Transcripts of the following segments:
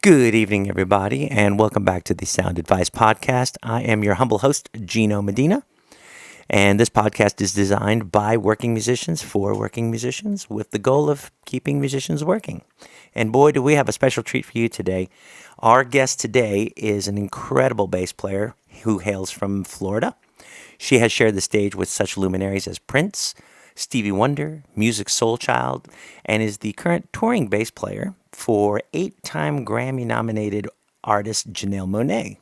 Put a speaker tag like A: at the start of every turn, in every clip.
A: Good evening, everybody, and welcome back to the Sound Advice Podcast. I am your humble host, Gino Medina, and this podcast is designed by working musicians for working musicians with the goal of keeping musicians working. And boy, do we have a special treat for you today. Our guest today is an incredible bass player who hails from Florida. She has shared the stage with such luminaries as Prince, Stevie Wonder, Musiq Soulchild, and is the current touring bass player for 8-time Grammy-nominated artist Janelle Monae.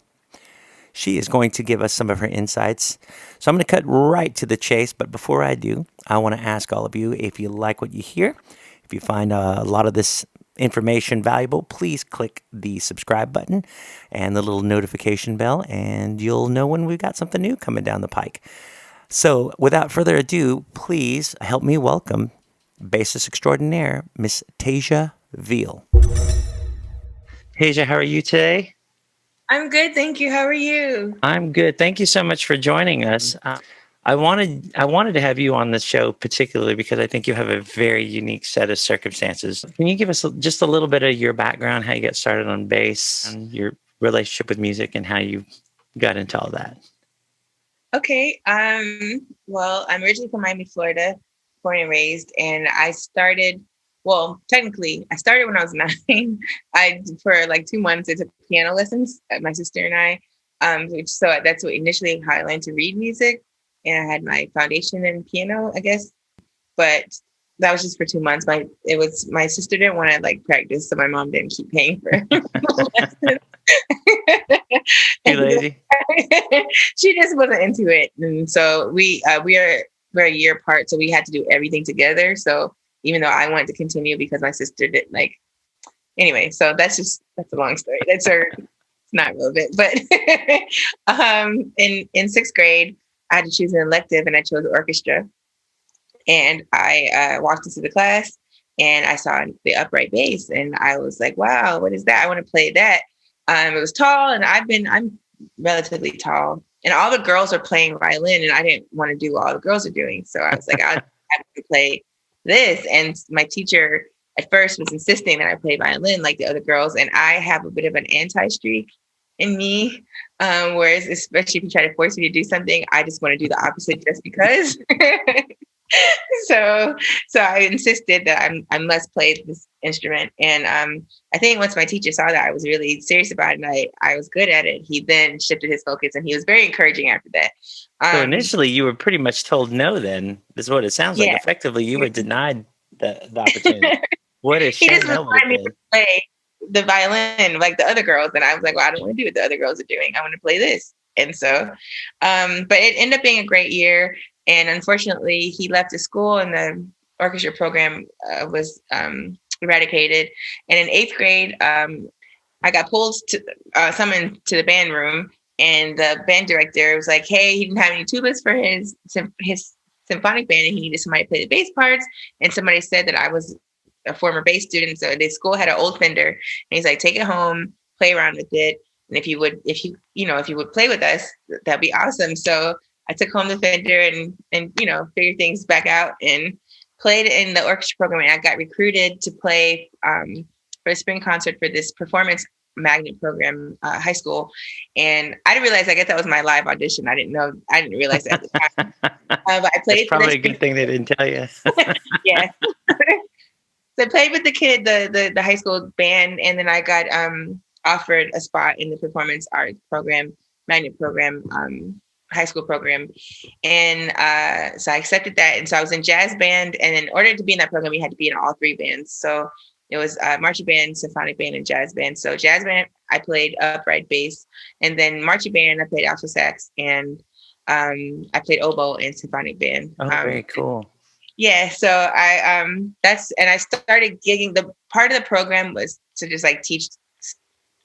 A: She is going to give us some of her insights. So I'm going to cut right to the chase, but before I do, I want to ask all of you if you like what you hear, if you find a lot of this information valuable, please click the subscribe button and the little notification bell, and you'll know when we've got something new coming down the pike. So without further ado, please help me welcome bassist extraordinaire, Miss Teja Veal. Teja, how are you today?
B: I'm good, thank you. How are you?
A: I'm good. Thank you so much for joining us. I wanted to have you on the show particularly because I think you have a very unique set of circumstances. Can you give us just a little bit of your background, how you got started on bass, and your relationship with music, and how you got into all that?
B: Okay. Well, I'm originally from Miami, Florida, born and raised, and technically, I started when I was 9. For like 2 months, I took piano lessons, my sister and I. So that's what initially how I learned to read music, and I had my foundation in piano, I guess. But that was just for 2 months. My sister didn't want to like practice, so my mom didn't keep paying for lessons.
A: You lady.
B: She just wasn't into it, and so we're a year apart, so we had to do everything together. So even though I wanted to continue because my sister didn't like, anyway. So that's a long story. It's not relevant, but in sixth grade, I had to choose an elective, and I chose orchestra. And I walked into the class, and I saw the upright bass, and I was like, "Wow, what is that? I want to play that." It was tall, and I'm relatively tall, and all the girls are playing violin, and I didn't want to do what all the girls are doing, so I was like, "I have to play this." And my teacher at first was insisting that I play violin like the other girls, and I have a bit of an anti streak in me. Whereas, especially if you try to force me to do something, I just want to do the opposite just because. so so I insisted that I must play this instrument. And I think once my teacher saw that I was really serious about it and I was good at it, he then shifted his focus, and he was very encouraging after that.
A: So initially, you were pretty much told no. Then is what it sounds like.
B: Yeah.
A: Effectively, you were denied the opportunity. What a
B: He
A: shame
B: just
A: that would
B: wanted
A: have
B: me
A: been.
B: to play the violin like the other girls, and I was like, well, I don't want to do what the other girls are doing. I want to play this. And so but it ended up being a great year. And unfortunately, he left the school, and the orchestra program was eradicated. And in eighth grade, I got summoned to the band room, and the band director was like, "Hey, he didn't have any tubas for his symphonic band, and he needed somebody to play the bass parts." And somebody said that I was a former bass student, so the school had an old Fender, and he's like, "Take it home, play around with it, and if you would play with us, that'd be awesome." So I took home the Fender and figured things back out and played in the orchestra program. And I got recruited to play for a spring concert for this performance magnet program, high school. And I didn't realize, I guess that was my live audition. I didn't realize that at the time. But I
A: It's
B: played for
A: probably
B: this.
A: a good thing they didn't tell you.
B: Yeah. So I played with the high school band, and then I got offered a spot in the performance arts program, magnet program, high school program. And so I accepted that. And so I was in jazz band. And in order to be in that program, you had to be in all three bands. So it was marching band, symphonic band, and jazz band. So jazz band, I played upright bass. And then marching band, I played alto sax. And I played oboe and symphonic band.
A: Oh, very cool.
B: Yeah. So I started gigging. The part of the program was to just like teach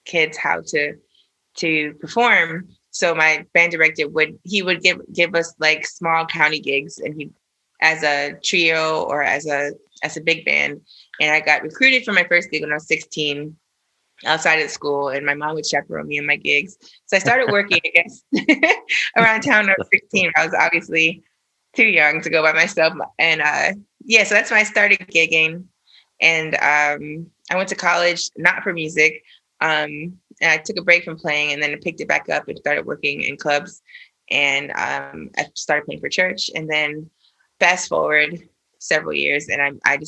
B: kids how to perform. So my band director would give us like small county gigs, and he as a trio or as a big band. And I got recruited for my first gig when I was 16 outside of school, and my mom would chaperone me in my gigs. So I started working, I guess, around town when I was 16. I was obviously too young to go by myself. And so that's when I started gigging. And I went to college, not for music. And I took a break from playing, and then I picked it back up and started working in clubs. And I started playing for church. And then fast forward several years, and I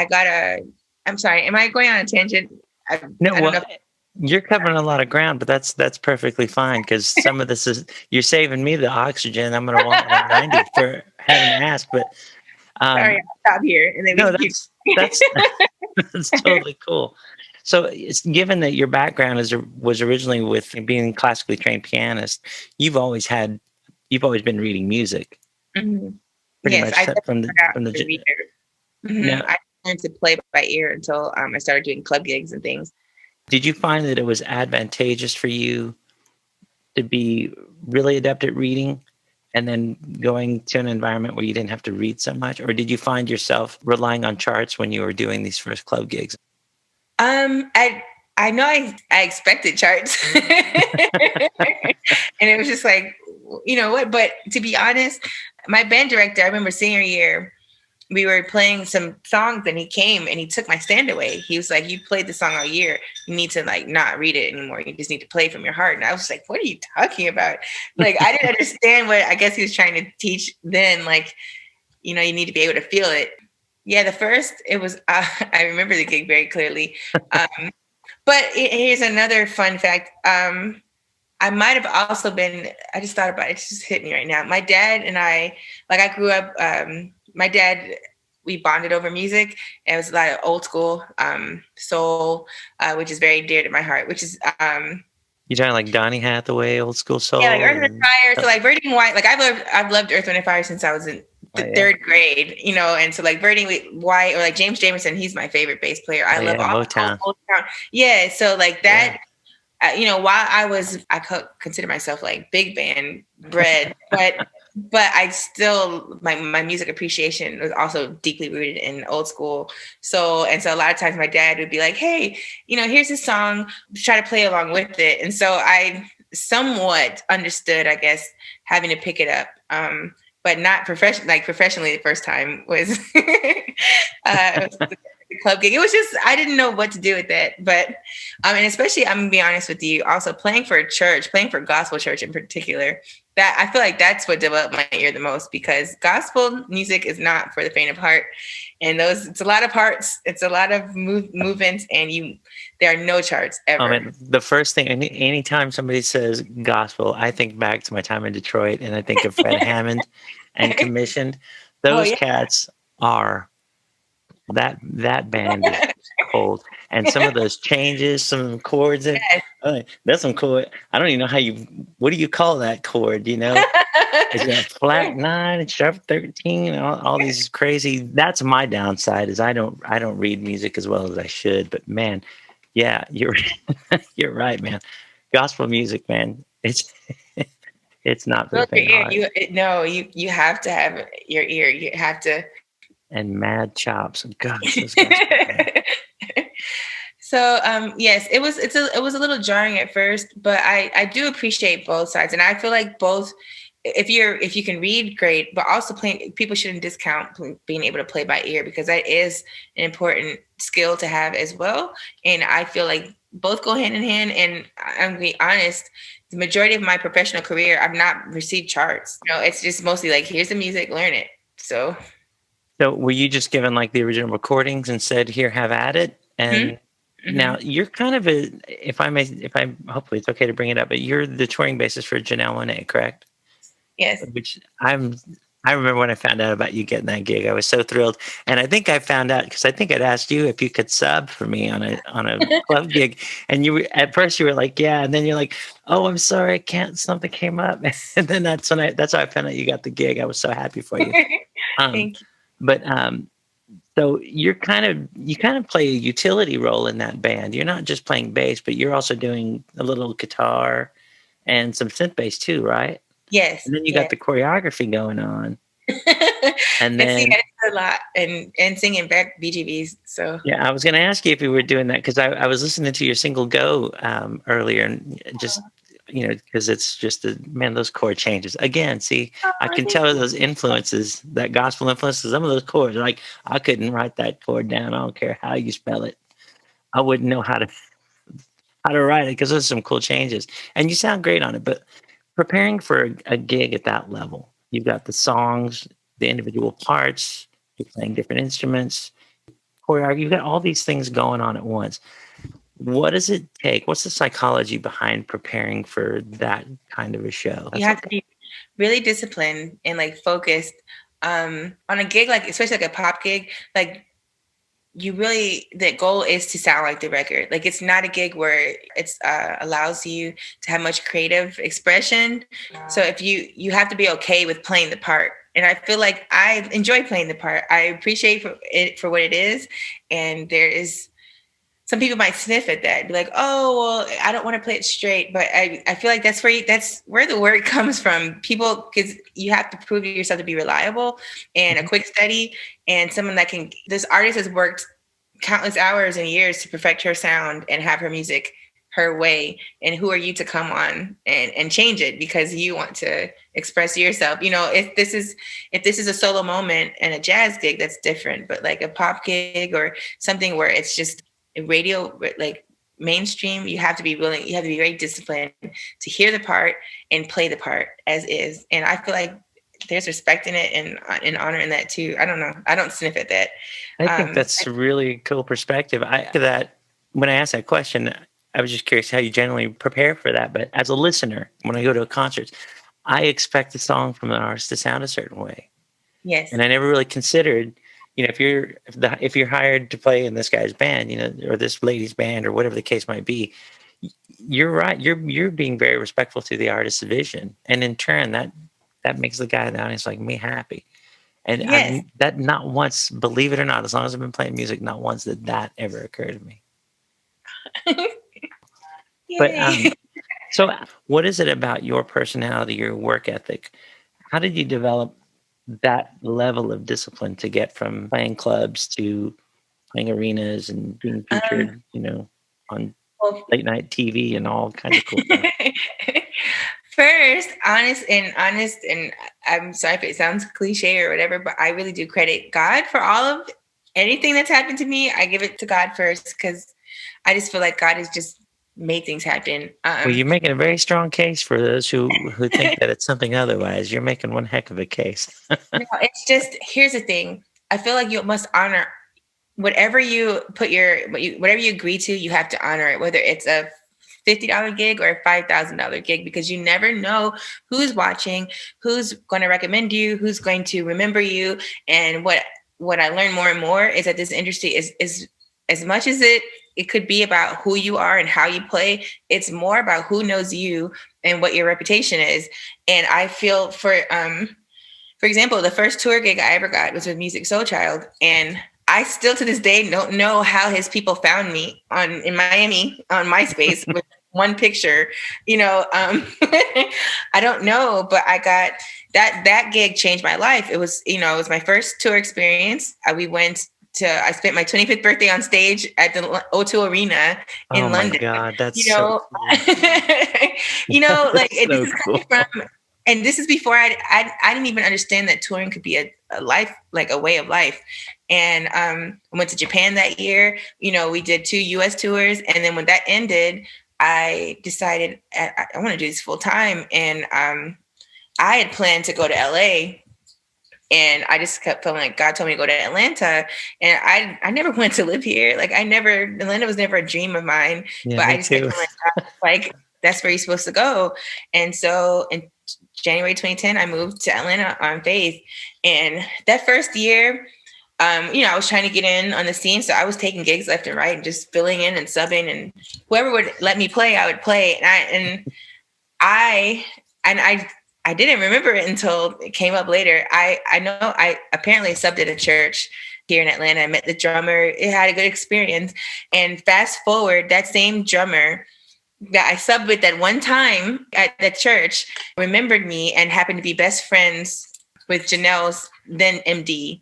B: got a. I'm sorry. Am I going on a tangent?
A: No,
B: I don't
A: well,
B: know.
A: you're covering a lot of ground, but that's perfectly fine because some of this is you're saving me the oxygen. I'm going to want 190 for having to ask, but
B: Sorry, I'll stop here, and then we
A: no,
B: can keep.
A: that's that's totally cool. So, it's given that your background was originally with being a classically trained pianist, you've always been reading music,
B: Mhm.
A: pretty
B: Yes,
A: much
B: I definitely forgot
A: from the.
B: to read it.
A: Now,
B: I learned to play by ear until I started doing club gigs and things.
A: did you find that it was advantageous for you to be really adept at reading and then going to an environment where you didn't have to read so much? Or did you find yourself relying on charts when you were doing these first club gigs?
B: I know I expected charts, and it was just like, you know what? But to be honest, my band director, I remember senior year, we were playing some songs, and he came and he took my stand away. He was like, "You played the song all year. You need to like not read it anymore. You just need to play from your heart." And I was like, "What are you talking about?" Like I didn't understand what I guess he was trying to teach then. Like, you need to be able to feel it. Yeah, the first it was. I remember the gig very clearly. But here's another fun fact. I might have also been. I just thought about it. It just hit me right now. My dad and I grew up. My dad, we bonded over music. And it was a lot of old school soul, which is very dear to my heart. Which is
A: You talking like Donny Hathaway, old school
B: yeah, like
A: soul,
B: Earth and
A: and
B: Fire. So like Birdie White. Like I've loved Earth and Fire since I was in
A: oh
B: the
A: yeah,
B: third grade. And so like Birdie White or like James Jamerson. He's my favorite bass player. I
A: oh
B: love
A: yeah,
B: all
A: Motown,
B: old town. Yeah. So like
A: yeah.
B: that. While I consider myself like big band bred, but I still my music appreciation was also deeply rooted in old school. So a lot of times my dad would be like, "Hey, here's this song, try to play along with it." And so I somewhat understood, I guess, having to pick it up. But not professionally the first time was the club gig. It was just I didn't know what to do with that. But and especially I'm gonna be honest with you, also playing for a church, playing for gospel church in particular, that I feel like that's what developed my ear the most because gospel music is not for the faint of heart. And it's a lot of parts, it's a lot of movements, and there are no charts
A: Oh
B: ever.
A: man, the first thing anytime somebody says gospel, I think back to my time in Detroit, and I think of Fred Hammond and Commissioned.
B: Oh
A: Those
B: yeah.
A: cats are that band is cold, and some of those changes, some of the chords that that's some chord. I don't even know what do you call that chord? Is it a flat 9 and sharp 13? All these crazy. That's my downside is I don't read music as well as I should. But man, yeah, you're right, man. Gospel music, man. It's not for the
B: Build your
A: faint of heart.
B: ear. No, you have to have your ear. You have to.
A: And mad chops. Gosh, those gospel man.
B: So yes, it was a little jarring at first, but I do appreciate both sides, and I feel like both. If you can read, great, but also playing. People shouldn't discount being able to play by ear because that is an important skill to have as well. And I feel like both go hand in hand. And I'm gonna be honest, the majority of my professional career, I've not received charts. It's just mostly like here's the music, learn it. So.
A: So were you just given like the original recordings and said, "Here, have at it"? And
B: Mm-hmm.
A: now you're kind of if I hopefully it's okay to bring it up, but you're the touring bassist for Janelle Monae, correct?
B: Yes.
A: Which I remember when I found out about you getting that gig, I was so thrilled. And I think I found out because I think I'd asked you if you could sub for me on a club gig, and at first you were like, "Yeah," and then you're like, "Oh, I'm sorry, I can't. Something came up," and then that's how I found out you got the gig. I was so happy for you. Um,
B: Thank you.
A: but so you kind of play a utility role in that band. You're not just playing bass, but you're also doing a little guitar and some synth bass too, right?
B: Yes.
A: And then you got
B: Yes.
A: the choreography going on. And
B: And see, I
A: then,
B: did a lot and singing back BGVs. So.
A: yeah, I was going to ask you if you were doing that because I was listening to your single "Go" earlier, and just because it's just man, those chord changes again. See,
B: Oh,
A: I can
B: thank
A: tell
B: you.
A: those influences, that gospel influences. Some of those chords, like I couldn't write that chord down. I don't care how you spell it. I wouldn't know how to write it because there's some cool changes, and you sound great on it. But preparing for a gig at that level, you've got the songs, the individual parts, you're playing different instruments, choreography. You've got all these things going on at once. What does it take? What's the psychology behind preparing for that kind of a show?
B: You have to be really disciplined and like focused on a gig, like especially like a pop gig. Like you really, the goal is to sound like the record. Like it's not a gig where it's allows you to have much creative expression. So if you have to be okay with playing the part. And I feel like I enjoy playing the part. I appreciate it for what it is. And there is some people might sniff at that, be like, "Oh, well, I don't want to play it straight." But I feel like that's where the word comes from. People, because you have to prove yourself to be reliable and a quick study and someone that can. This artist has worked countless hours and years to perfect her sound and have her music her way. And who are you to come on and change it because you want to express yourself? You know, if this is a solo moment and a jazz gig, that's different. But like a pop gig or something where it's just radio, like mainstream, you have to be willing, you have to be very disciplined to hear the part and play the part as is. And I feel like there's respect in it and honor in that too. I don't know. I don't sniff at that.
A: I think that's a really cool perspective. When I asked that question, I was just curious how you generally prepare for that. But as a listener, when I go to a concert, I expect the song from an artist to sound a certain way.
B: Yes.
A: And I never really considered, if you're hired to play in this guy's band, or this lady's band, or whatever the case might be, you're right. You're being very respectful to the artist's vision, and in turn, that makes the guy in the audience like me happy. And
B: yes.
A: that not once, believe it or not, as long as I've been playing music, not once did that ever occur to me. But so, what is it about your personality, your work ethic? How did you develop that level of discipline to get from playing clubs to playing arenas and being featured, on late night TV and all kinds of cool stuff?
B: First, honest, and I'm sorry if it sounds cliche or whatever, but I really do credit God for all of anything that's happened to me. I give it to God first because I just feel like God has just made things happen.
A: Well, you're making a very strong case for those who think that it's something otherwise. You're making one heck of a case.
B: No, it's just, here's the thing. I feel like you must honor whatever you whatever you agree to, you have to honor it, whether it's a $50 gig or a $5,000 gig, because you never know who's watching, who's going to recommend you, who's going to remember you. And what I learned more and more is that this industry is as much as it could be about who you are and how you play, it's more about who knows you and what your reputation is. And I feel for example, the first tour gig I ever got was with Musiq Soulchild, and I still to this day don't know how his people found me in Miami on MySpace with one picture. I don't know, but I got that gig changed my life. It was, it was my first tour experience. I spent my 25th birthday on stage at the O2 Arena in London.
A: Oh my God, that's so cool.
B: Like
A: so
B: this is
A: cool.
B: coming from, and this is before I didn't even understand that touring could be a life, like a way of life. And I went to Japan that year. We did 2 US tours. And then when that ended, I decided I want to do this full time. And I had planned to go to LA. And I just kept feeling like God told me to go to Atlanta. And I never wanted to live here. Like Atlanta was never a dream of mine.
A: Yeah,
B: but I just kept feeling like that's where you're supposed to go. And so in January 2010, I moved to Atlanta on faith. And that first year, I was trying to get in on the scene. So I was taking gigs left and right and just filling in and subbing, and whoever would let me play, I would play. And I didn't remember it until it came up later. I know I apparently subbed at a church here in Atlanta. I met the drummer. It had a good experience. And fast forward, that same drummer that I subbed with that one time at the church remembered me and happened to be best friends with Janelle's then MD.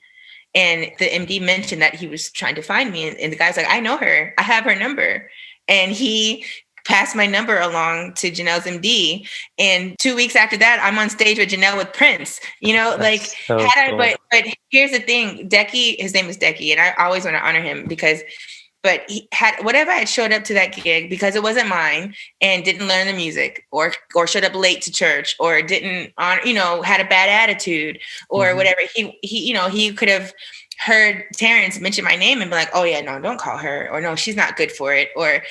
B: And the MD mentioned that he was trying to find me. And the guy's like, I know her. I have her number. And he passed my number along to Janelle's MD. And 2 weeks after that, I'm on stage with Janelle with Prince.
A: That's so cool.
B: But here's the thing, Decky, his name is Decky, and I always want to honor him because But he had whatever I had showed up to that gig because it wasn't mine and didn't learn the music or showed up late to church or didn't had a bad attitude or whatever. He could have heard Terrence mention my name and be like, oh yeah, no, don't call her, or no, she's not good for it, or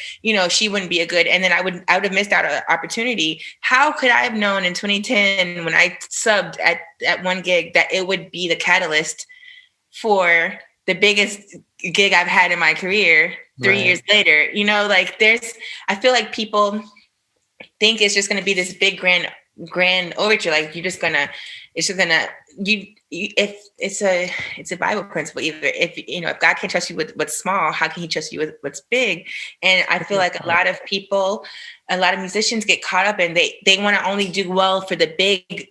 B: she wouldn't be a good, and then I would have missed out on an opportunity. How could I have known in 2010 when I subbed at one gig that it would be the catalyst for the biggest gig I've had in my career 3 years later? I feel like people think it's just going to be this big grand overture. Like if it's a Bible principle, either if God can trust you with what's small, how can he trust you with what's big? And I feel like a lot of musicians get caught up and they want to only do well for the big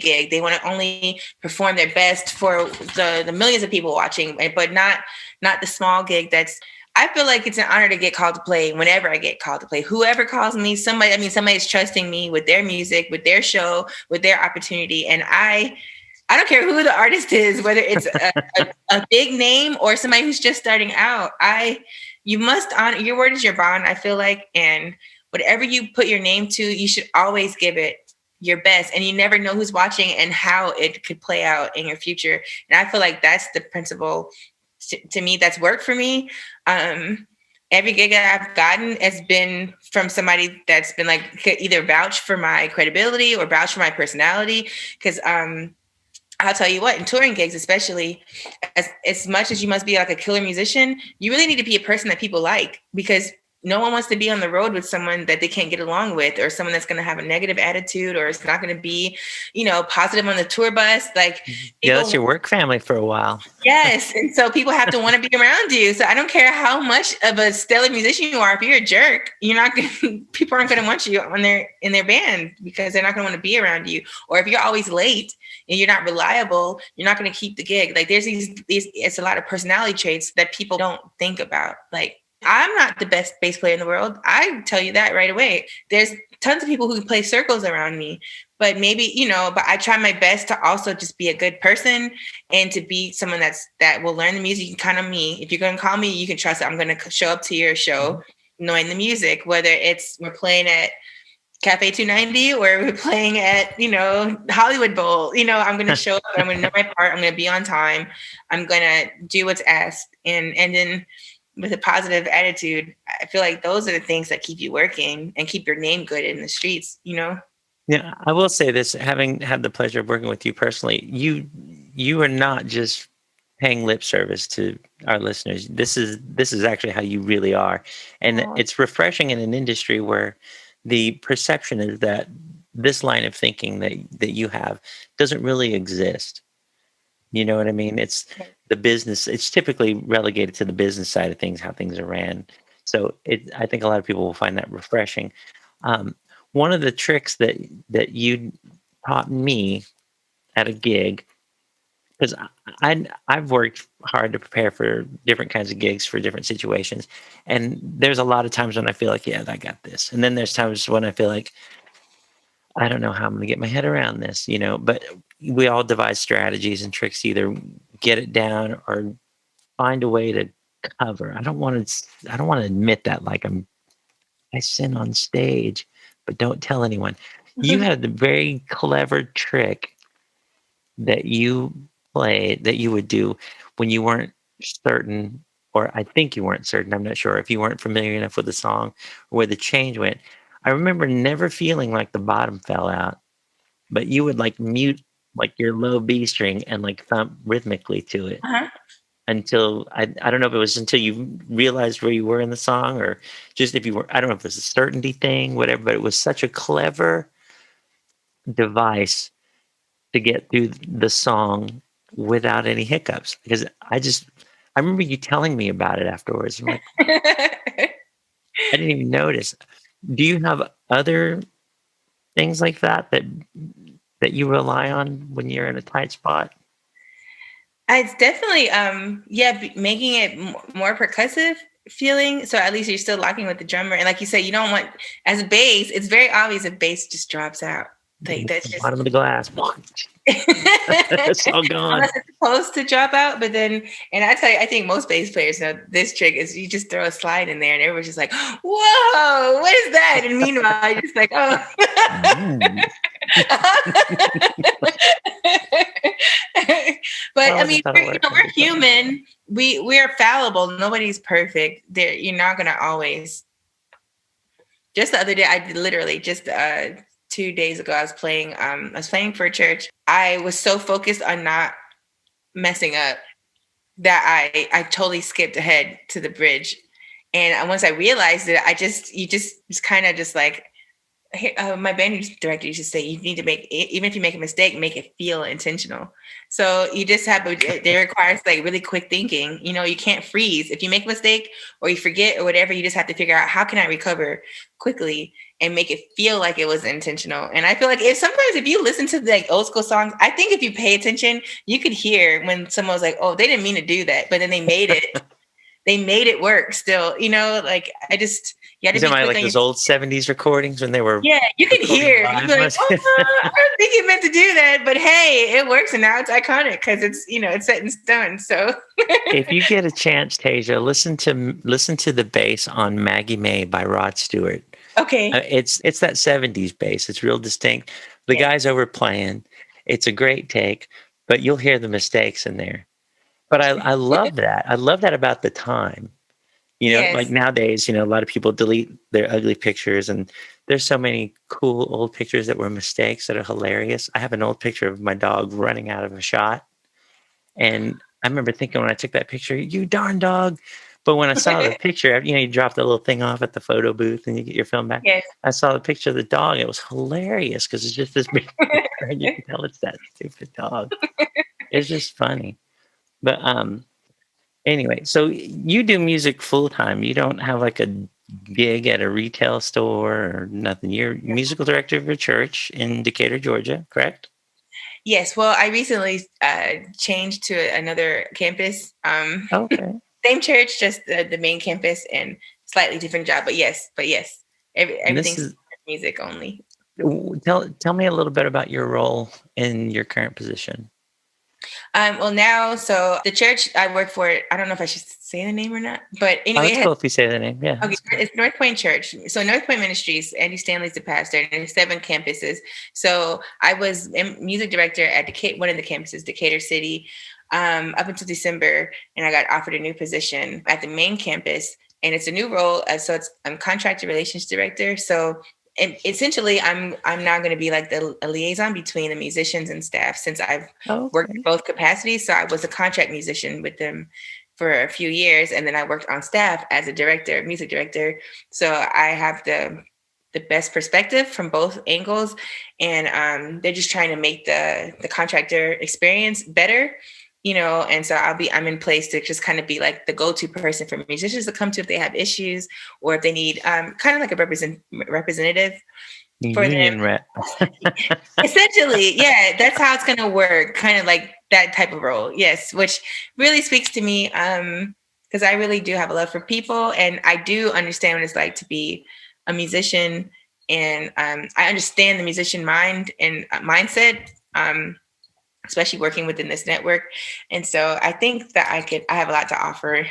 B: gig. They want to only perform their best for the millions of people watching, but not the small gig. I feel like it's an honor to get called to play whenever I get called to play. Whoever calls me, somebody's trusting me with their music, with their show, with their opportunity. And I don't care who the artist is, whether it's a big name or somebody who's just starting out. You must honor, your word is your bond, I feel like. And whatever you put your name to, you should always give it your best. And you never know who's watching and how it could play out in your future. And I feel like that's the principle to me that's worked for me. Every gig that I've gotten has been from somebody that's been like either vouch for my credibility or vouch for my personality. Because I'll tell you what, in touring gigs, especially, as much as you must be like a killer musician, you really need to be a person that people like, because no one wants to be on the road with someone that they can't get along with, or someone that's going to have a negative attitude, or it's not going to be, positive on the tour bus. Like,
A: that's your work family for a while.
B: Yes. And so people have to want to be around you. So I don't care how much of a stellar musician you are. If you're a jerk, people aren't going to want you in their band, because they're not going to want to be around you. Or if you're always late and you're not reliable, you're not going to keep the gig. Like, there's it's a lot of personality traits that people don't think about. Like, I'm not the best bass player in the world. I tell you that right away. There's tons of people who play circles around me, but maybe, but I try my best to also just be a good person and to be someone that will learn the music. You can count on me. If you're going to call me, you can trust that I'm going to show up to your show knowing the music, whether we're playing at Cafe 290 or we're playing at, Hollywood Bowl. I'm going to show up. I'm going to know my part. I'm going to be on time. I'm going to do what's asked. And then with a positive attitude, I feel like those are the things that keep you working and keep your name good in the streets,
A: Yeah, I will say this, having had the pleasure of working with you personally, you are not just paying lip service to our listeners. This is actually how you really are. And it's refreshing in an industry where the perception is that this line of thinking that you have doesn't really exist. You know what I mean? It's the business. It's typically relegated to the business side of things, how things are ran. So I think a lot of people will find that refreshing. One of the tricks that you taught me at a gig, because I've worked hard to prepare for different kinds of gigs for different situations, and there's a lot of times when I feel like, yeah, I got this, and then there's times when I feel like, I don't know how I'm going to get my head around this, but we all devise strategies and tricks to either get it down or find a way to cover. I don't want to admit that, like I sin on stage, but don't tell anyone. You had a very clever trick that you played, that you would do when you weren't certain, or I think you weren't certain, I'm not sure, if you weren't familiar enough with the song or where the change went. I remember never feeling like the bottom fell out, but you would like mute like your low B string and like thump rhythmically to it until I don't know if it was until you realized where you were in the song, or just if you were, I don't know if it was a certainty thing, whatever, but it was such a clever device to get through the song without any hiccups. Because I remember you telling me about it afterwards. I'm like, I didn't even notice. Do you have other things like that you rely on when you're in a tight spot?
B: It's definitely, making it more percussive feeling. So at least you're still locking with the drummer. And like you said, you don't want, as a bass, it's very obvious if bass just drops out. Like, that's just
A: bottom of the glass. It's all gone.
B: Unless it's supposed to drop out, but then, and I tell you, I think most bass players know this trick is you just throw a slide in there, and everyone's just like, "Whoa, what is that?" And meanwhile, you're just like, "Oh."
A: Mm.
B: But
A: I
B: I
A: always
B: mean,
A: thought it
B: we're,
A: worked.
B: we're human. We're fallible. Nobody's perfect. You're not gonna always. Just the other day, I literally just 2 days ago, I was playing for a church. I was so focused on not messing up that I totally skipped ahead to the bridge. And once I realized it, you just kind of just like, hey, my band director used to say, you need to make, even if you make a mistake, make it feel intentional. So you just have, it requires like really quick thinking. You can't freeze. If you make a mistake or you forget or whatever, you just have to figure out, how can I recover quickly and make it feel like it was intentional. And I feel like if you listen to like old school songs, I think if you pay attention, you could hear when someone was like, oh, they didn't mean to do that, but then they made it work still, like you had to
A: Is it
B: be
A: my
B: quick
A: like
B: on your.
A: those old 70s recordings when they were
B: Yeah, you can
A: recording
B: hear. You'd
A: live?
B: be like, oh, I don't think you meant to do that, but hey, it works, and now it's iconic because it's set in stone. So
A: If you get a chance, Tasia, listen to the bass on Maggie May by Rod Stewart.
B: okay,
A: It's that 70s bass. It's real distinct. The
B: yeah,
A: guy's overplaying. It's a great take, but you'll hear the mistakes in there. But I love that. I love that about the time. Like
B: yes,
A: nowadays, a lot of people delete their ugly pictures, and there's so many cool old pictures that were mistakes that are hilarious. I have an old picture of my dog running out of a shot, and I remember thinking when I took that picture, "You darn dog!" But when I saw the picture, you drop the little thing off at the photo booth, and you get your film back.
B: yes.
A: I saw the picture of the dog. It was hilarious because it's just this big picture, and you can tell it's that stupid dog. It's just funny. But anyway, so you do music full time. You don't have like a gig at a retail store or nothing. You're musical director of your church in Decatur, Georgia, correct?
B: Yes. Well, I recently changed to another campus.
A: Okay.
B: Same church, just the main campus, and slightly different job. But yes,
A: And this
B: everything's
A: is
B: music only.
A: tell me a little bit about your role in your current position.
B: Well, now, so the church I work for, I don't know if I should say the name or not, but
A: Oh,
B: anyway,
A: it's cool if you say the name. Yeah,
B: okay,
A: that's cool.
B: it's North Point Church. So North Point Ministries, Andy Stanley's the pastor, and there's 7 campuses. So I was music director at one of the campuses, Decatur City, up until December, and I got offered a new position at the main campus, and it's a new role. I'm contractor relations director. So and essentially, I'm now going to be like a liaison between the musicians and staff, since I've
A: Oh,
B: worked in
A: okay.
B: both capacities. So I was a contract musician with them for a few years, and then I worked on staff as a director, music director. So I have the best perspective from both angles, and they're just trying to make the contractor experience better. And so I'm in place to just kind of be like the go-to person for musicians to come to if they have issues, or if they need kind of like a representative for them.
A: Union rep.
B: Essentially, yeah, that's how it's going to work. Kind of like that type of role. Yes, which really speaks to me, because I really do have a love for people, and I do understand what it's like to be a musician, and I understand the musician mind and mindset, especially working within this network. And so I think that I have a lot to offer.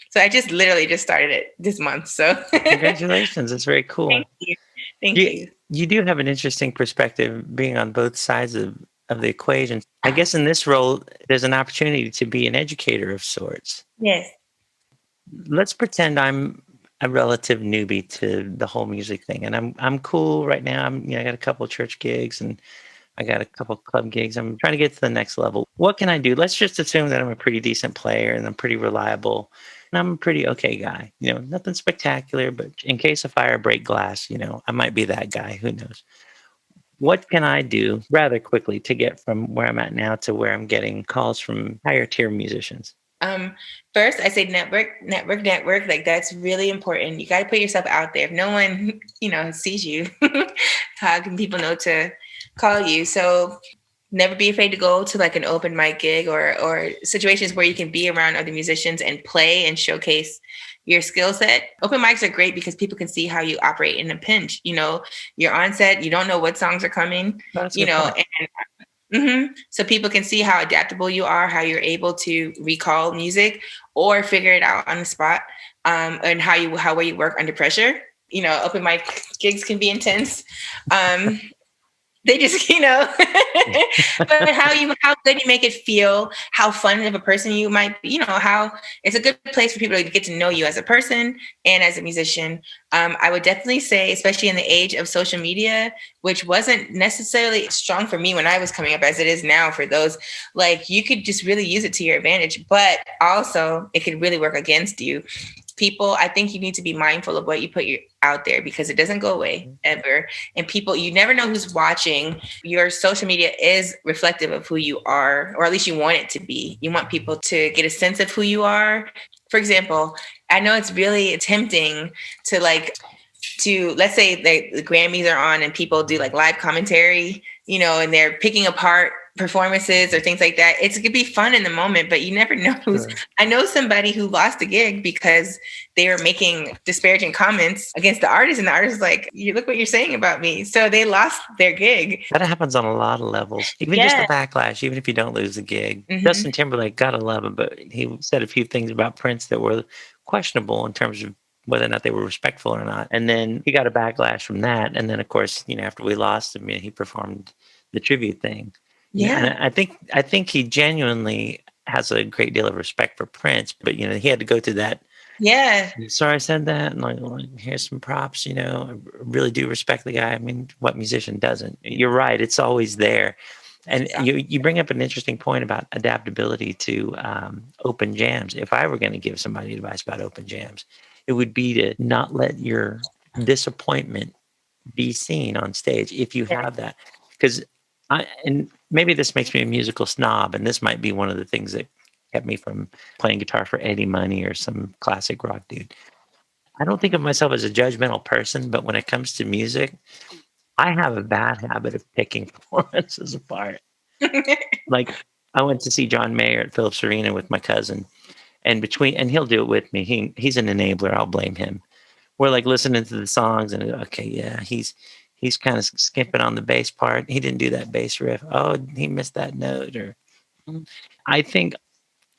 B: So I just literally just started it this month. So
A: Congratulations. It's very
B: thank
A: cool.
B: you. Thank
A: You
B: you.
A: you do have an interesting perspective being on both sides of the equation. I guess in this role, there's an opportunity to be an educator of sorts.
B: Yes.
A: Let's pretend I'm a relative newbie to the whole music thing, and I'm cool right now. I got a couple church gigs and I got a couple club gigs. I'm trying to get to the next level. What can I do? Let's just assume that I'm a pretty decent player and I'm pretty reliable and I'm a pretty okay guy. Nothing spectacular, but in case a fire break glass, I might be that guy. Who knows? What can I do rather quickly to get from where I'm at now to where I'm getting calls from higher tier musicians?
B: Um, First, I say network. Like, that's really important. You got to put yourself out there. If no one, sees you, how can people know to call you? So never be afraid to go to like an open mic gig, or situations where you can be around other musicians and play and showcase your skill set. Open mics are great because people can see how you operate in a pinch. You're on set, you don't know what songs are coming,
A: That's a good point.
B: So people can see how adaptable you are, how you're able to recall music or figure it out on the spot, and how well you work under pressure. Open mic gigs can be intense. They just, but how good you make it feel, how fun of a person you might be, how it's a good place for people to get to know you as a person and as a musician. I would definitely say, especially in the age of social media, which wasn't necessarily strong for me when I was coming up as it is now for those, like you could just really use it to your advantage, but also it could really work against you. People, I think you need to be mindful of what you put out there because it doesn't go away ever. And people, you never know who's watching. Your social media is reflective of who you are, or at least you want it to be. You want people to get a sense of who you are. For example, I know it's really tempting to let's say the Grammys are on and people do like live commentary, and they're picking apart performances or things like that. It could be fun in the moment, but you never know who's. Sure. I know somebody who lost a gig because they were making disparaging comments against the artist, and the artist was like, "You look what you're saying about me." So they lost their gig.
A: That happens on a lot of levels. Even just the backlash, even if you don't lose the gig. Justin Timberlake, gotta love him, but he said a few things about Prince that were questionable in terms of whether or not they were respectful or not. And then he got a backlash from that. And then, of course, after we lost him, he performed the tribute thing. Yeah. And I think he genuinely has a great deal of respect for Prince, but, he had to go through that.
B: Yeah.
A: Sorry I said that. And like, here's some props, I really do respect the guy. I mean, what musician doesn't? You're right. It's always there. And you bring up an interesting point about adaptability to open jams. If I were going to give somebody advice about open jams, it would be to not let your disappointment be seen on stage if you have that. Because and maybe this makes me a musical snob, and this might be one of the things that kept me from playing guitar for Eddie Money or some classic rock dude. I don't think of myself as a judgmental person, but when it comes to music, I have a bad habit of picking performances apart. Like I went to see John Mayer at Phillips Arena with my cousin, and he'll do it with me. He's an enabler. I'll blame him. We're like listening to the songs, and okay, yeah, he's kind of skipping on the bass part. He didn't do that bass riff. Oh, he missed that note. Or I think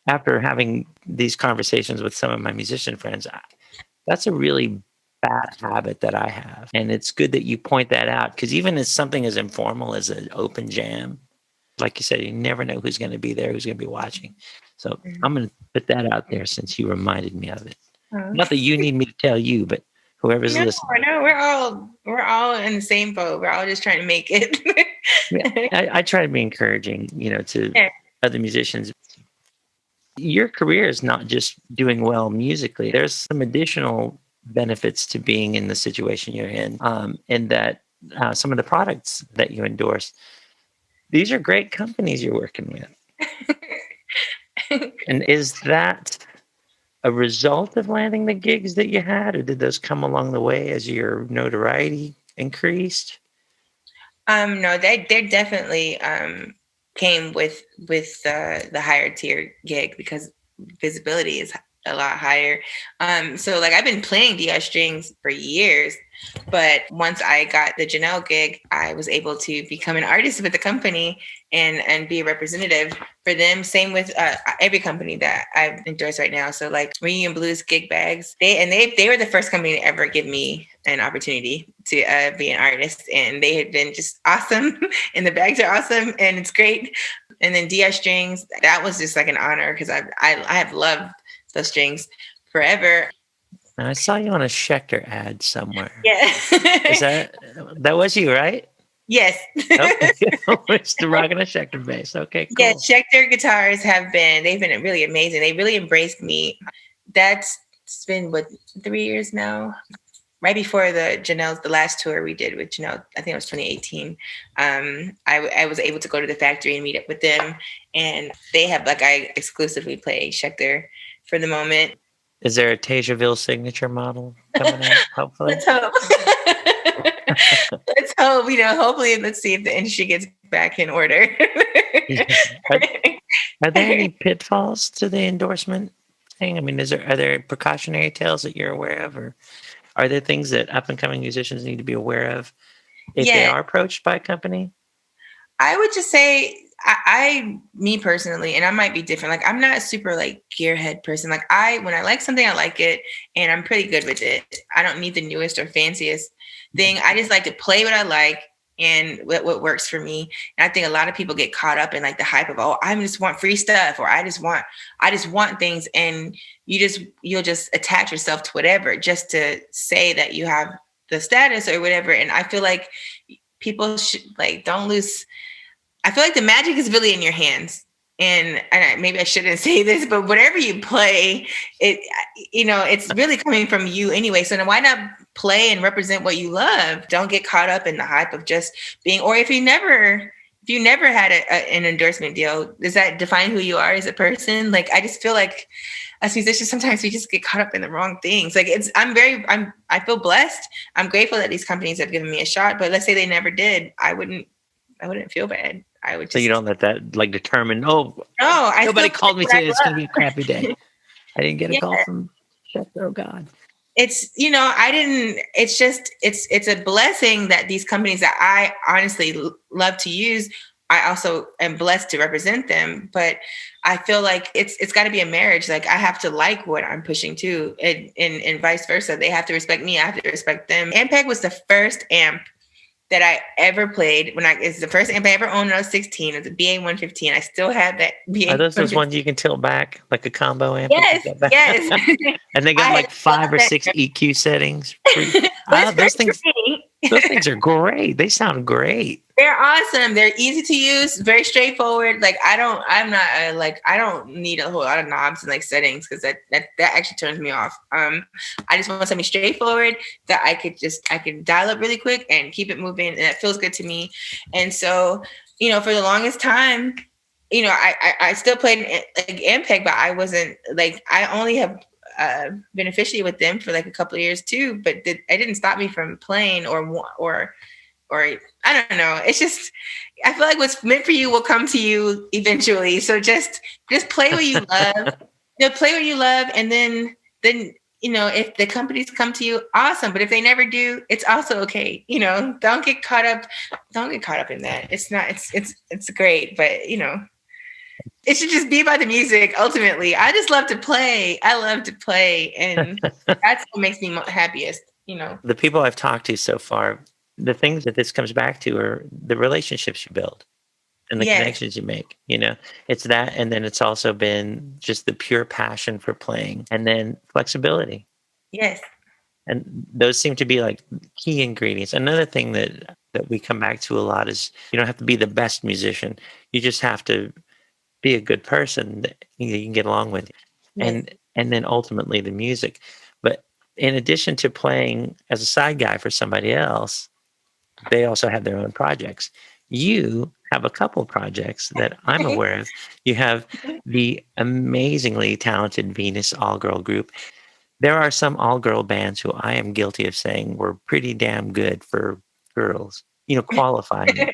A: after having these conversations with some of my musician friends, that's a really bad habit that I have. And it's good that you point that out, because even as something as informal as an open jam, like you said, you never know who's going to be there, who's going to be watching. So I'm going to put that out there since you reminded me of it. Not that you need me to tell you, but whoever's listening.
B: No, we're all in the same boat. We're all just trying to make it.
A: I try to be encouraging, to other musicians. Your career is not just doing well musically. There's some additional benefits to being in the situation you're in, and that some of the products that you endorse, these are great companies you're working with. And is that a result of landing the gigs that you had, or did those come along the way as your notoriety increased?
B: No, they definitely came with the higher tier gig because visibility is a lot higher. So like I've been playing DI strings for years, but once I got the Janelle gig, I was able to become an artist with the company and be a representative for them. Same with every company that I endorse right now. So like Reunion Blues Gig Bags, they were the first company to ever give me an opportunity to be an artist, and they had been just awesome. And the bags are awesome, and it's great. And then DI strings, that was just like an honor because I have loved those strings forever.
A: And I saw you on a Schecter ad somewhere.
B: Yeah.
A: Is that was you, right?
B: Yes.
A: It's the rocking a Schecter bass. Okay, cool.
B: Yeah, Schecter guitars they've been really amazing. They really embraced me. That's been 3 years now. Right before the last tour we did with Janelle, I think it was 2018. I was able to go to the factory and meet up with them, and they have I exclusively play Schecter for the moment.
A: Is there a Teja Veal signature model coming out? Hopefully,
B: let's hope. Let's hope. Hopefully, let's see if the industry gets back in order.
A: Are there any pitfalls to the endorsement thing? I mean, are there precautionary tales that you're aware of, or are there things that up and coming musicians need to be aware of if they are approached by a company?
B: I would just say me personally, and I might be different. Like, I'm not a super like gearhead person. Like, when I like something, I like it, and I'm pretty good with it. I don't need the newest or fanciest thing. I just like to play what I like and what works for me. And I think a lot of people get caught up in like the hype of, oh, I just want free stuff, or I just want things, and you'll just attach yourself to whatever just to say that you have the status or whatever. And I feel like people should like don't lose. I feel like the magic is really in your hands. And maybe I shouldn't say this, but whatever you play, it's really coming from you anyway. So then why not play and represent what you love? Don't get caught up in the hype of just being, or if you never had an endorsement deal, does that define who you are as a person? Like, I just feel like as musicians, sometimes we just get caught up in the wrong things. Like, I feel blessed. I'm grateful that these companies have given me a shot, but let's say they never did. I wouldn't feel bad. I would just.
A: So you don't let that like determine. Oh,
B: no,
A: nobody called me today. It's going to be a crappy day. I didn't get a
B: Yeah.
A: call from Chef. Oh God.
B: It's I didn't. It's just it's a blessing that these companies that I honestly love to use. I also am blessed to represent them, but I feel like it's got to be a marriage. Like, I have to like what I'm pushing too, and vice versa. They have to respect me. I have to respect them. Ampeg was the first amp that I ever played it's the first amp I ever owned when I was 16. It was a BA-115. I still have that BA.
A: Are those ones you can tilt back like a combo amp?
B: Yes, yes.
A: And they got like 5 or 6 EQ settings. Those things are great. They sound great.
B: They're awesome. They're easy to use, very straightforward. Like, I don't need a whole lot of knobs and like settings, because that actually turns me off. I just want something straightforward that I can dial up really quick and keep it moving, and it feels good to me. And so, for the longest time, I still played like Ampeg, but I wasn't like, I only have been officially with them for like a couple of years too, but it didn't stop me from playing or I don't know. It's just, I feel like what's meant for you will come to you eventually. So just play what you love. Play what you love, and then if the companies come to you, awesome. But if they never do, it's also okay. Don't get caught up in that. It's not. It's great, but it should just be about the music. Ultimately, I just love to play. I love to play, and that's what makes me happiest.
A: The people I've talked to so far, the things that this comes back to are the relationships you build and the connections you make. It's that, and then it's also been just the pure passion for playing, and then flexibility.
B: Yes.
A: And those seem to be like key ingredients. Another thing that we come back to a lot is you don't have to be the best musician. You just have to be a good person that you can get along with.
B: Yes.
A: And then ultimately the music. But in addition to playing as a side guy for somebody else, they also have their own projects. You have a couple projects that I'm aware of. You have the amazingly talented Venus all-girl group. There are some all-girl bands who I am guilty of saying were pretty damn good for girls, qualifying.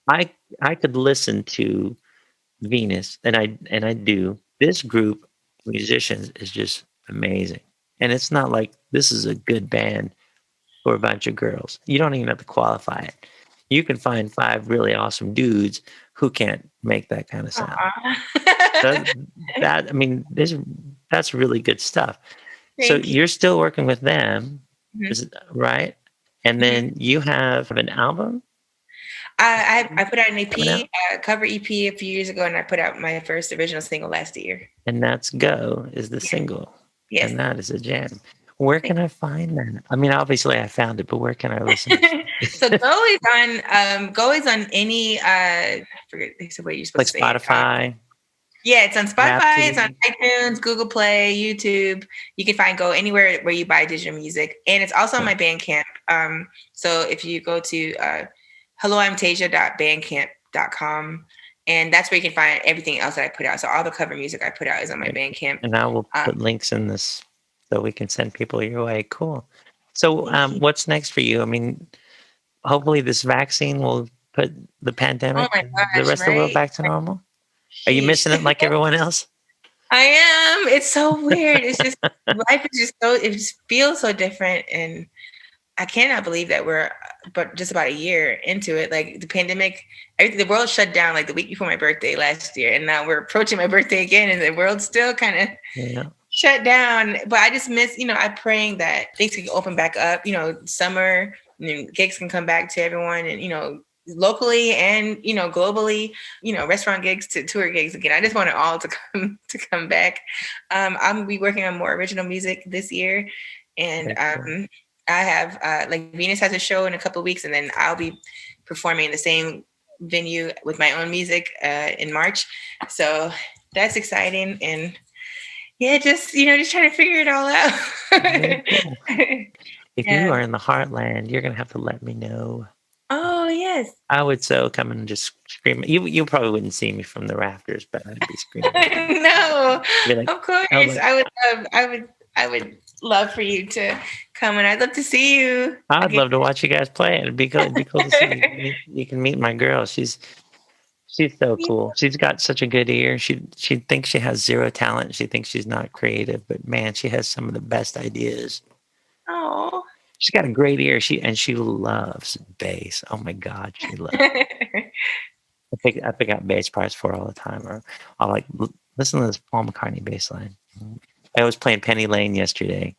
A: I could listen to Venus, and I do. This group of musicians is just amazing. And it's not like this is a good band for a bunch of girls. You don't even have to qualify it. You can find 5 really awesome dudes who can't make that kind of sound. That's really good stuff. So you're still working with them, right? And then you have an album?
B: I put out an EP, cover EP a few years ago, and I put out my first original single last year.
A: And that's Go is the single.
B: Yes.
A: And that is a jam. Where can I find that? I mean, obviously I found it, but where can I listen to it?
B: So Go is on any I forget what you're supposed to say.
A: Like Spotify.
B: Yeah, it's on Spotify, it's on iTunes, Google Play, YouTube. You can find Go anywhere where you buy digital music. And it's also on my Bandcamp. So if you go to helloimtasia.bandcamp.com, and that's where you can find everything else that I put out. So all the cover music I put out is on my Bandcamp.
A: And I will put links in this so we can send people your way. Cool. So what's next for you? I mean, hopefully this vaccine will put the pandemic, the rest of the world back to normal. Are you missing it like everyone else?
B: I am. It's so weird. It's just, life is just it just feels so different. And I cannot believe that we're but just about a year into it, like the pandemic, everything, the world shut down like the week before my birthday last year, and now we're approaching my birthday again, and the world's still kind of shut down. But I just miss, I'm praying that things can open back up. Summer, gigs can come back to everyone, and locally and globally. Restaurant gigs to tour gigs again. I just want it all to come back. I'm gonna be working on more original music this year, and I have like Venus has a show in a couple of weeks, and then I'll be performing in the same venue with my own music in March. So that's exciting, and yeah, just trying to figure it all out.
A: Cool. If you are in the heartland, you're gonna have to let me know.
B: Oh yes,
A: I would come and just scream. You probably wouldn't see me from the rafters, but I'd be screaming.
B: No, like, of course. I would love for you to come, and I'd love to see you.
A: I'd love to watch you guys play. It'd be cool to see. You can meet my girl. She's so cool. She's got such a good ear. She thinks she has zero talent. She thinks she's not creative, but man, she has some of the best ideas.
B: Oh,
A: she's got a great ear. She loves bass. Oh my God, she loves. I pick out bass parts for her all the time, or I'll like listen to this Paul McCartney bass line. I was playing Penny Lane yesterday,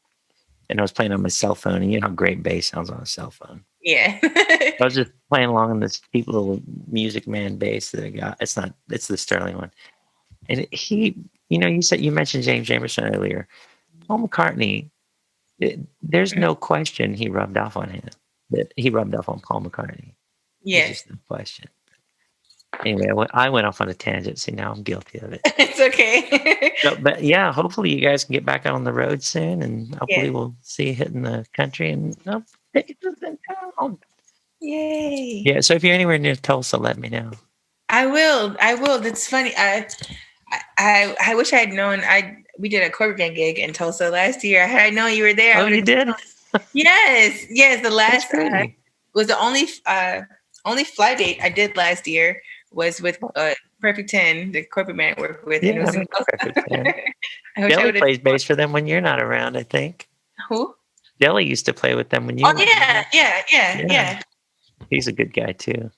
A: and I was playing on my cell phone, and you know how great bass sounds on a cell phone.
B: Yeah.
A: I was just playing along on this cheap little Music Man bass that I got. It's the Sterling one. And you mentioned James Jamerson earlier. Paul McCartney, there's no question he rubbed off on him. That he rubbed off on Paul McCartney.
B: Yes.
A: There's just no question. Anyway, I went off on a tangent. See, now I'm guilty of it.
B: It's okay.
A: But yeah, hopefully you guys can get back out on the road soon, and hopefully we'll see you hitting the country and take us in town.
B: Yay!
A: Yeah. So if you're anywhere near Tulsa, let me know.
B: I will. That's funny. I wish I had known. We did a corporate band gig in Tulsa last year. Had I known you were there,
A: oh, you did?
B: Yes. The last was the only fly date I did last year was with Perfect 10, the corporate band I work with.
A: Yeah,
B: and it was
A: Perfect 10. Delly plays bass for them when you're not around, I think.
B: Who?
A: Delly used to play with them when you were
B: around. Yeah.
A: He's a good guy too.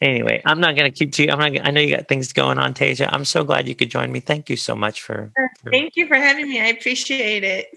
A: Anyway, I'm not going to keep you. I know you got things going on, Teja. I'm so glad you could join me. Thank you so much for
B: Thank you for having me. I appreciate it.